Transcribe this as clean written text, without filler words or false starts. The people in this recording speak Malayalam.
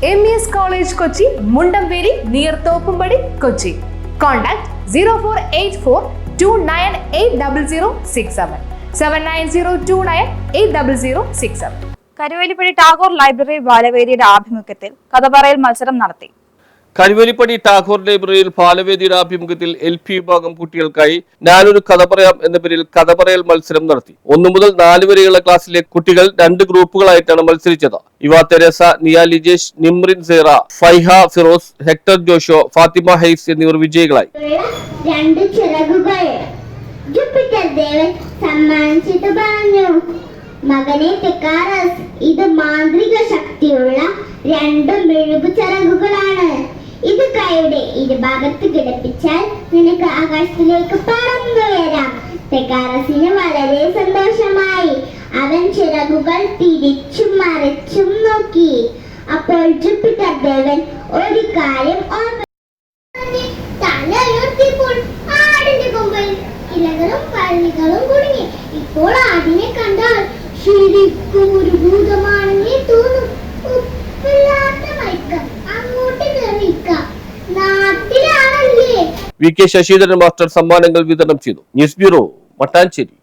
MES College Kochi, Mundamberi, near Thoppumadi, Kochi. Contact 0484298067 7902980067. Karuvelippady Tagore library ബാലവേദിയുടെ ആഭിമുഖ്യത്തിൽ കഥപറയൽ മത്സരം നടത്തി. കരുവേലിപ്പടി ടാഗോർ ലൈബ്രറിയിൽ ബാലവേദിയുടെ ആഭിമുഖ്യത്തിൽ LP വിഭാഗം കുട്ടികൾക്കായി ഞാനൊരു കഥ പറയാം എന്ന പേരിൽ കഥപറയൽ മത്സരം നടത്തി. 1 മുതൽ 4 വരെയുള്ള ക്ലാസ്സിലെ കുട്ടികൾ 2 ഗ്രൂപ്പുകളായിട്ടാണ് മത്സരിച്ചത്. ഇവ തെരേസ, നിയ ലിജേഷ്, നിമ്രിൻ സേറ, ഫൈഹ ഫിറോസ്, ഹെക്ടർ ജോഷോ, ഫാത്തിമ ഹൈസ് എന്നിവർ വിജയികളായി. 2 ചിറകുകൾ ജൂപ്പിറ്റർ ദേവൻ സമ്മാനിച്ചിട്ട് പറഞ്ഞു, മകനെ തെക്കാറസ്, ഇത് മാന്ത്രിക ശക്തിയുള്ള 2 മെഴുകു ചിറകുകളാണ്. ഇത് കൈയുടെ ഇരുഭാഗത്ത് ഘടിപ്പിച്ചാൽ നിനക്ക് ആകാശത്തിലേക്ക് പറന്നുയരാം. തെക്കാറസിന് വളരെ സന്തോഷമായി. അവൻ ചിറകുകൾ തിരിച്ചും മറിച്ചും നോക്കി. അപ്പോൾ ജൂപ്പിറ്റർ ദേവൻ ഒരു കാര്യം തല ഉയർത്തിയപ്പോൾ ആടിന്റെ കൊമ്പിൽ ഇലകളും പല്ലികളും കുടുങ്ങി. ഇപ്പോൾ ആടിനെ കണ്ടാൽ ശരിക്കും ഒരു ഭൂതമാണെന്നേ തോന്നും. ഉപ്പില്ലാത്ത മയക്കം, അങ്ങോട്ട് നിർമ്മിക്കാം, നാട്ടിലാണല്ലേ. VK ശശിധരൻ മാസ്റ്റർ സമ്മാനങ്ങൾ വിതരണം ചെയ്തു. News bureau, Mattancherry.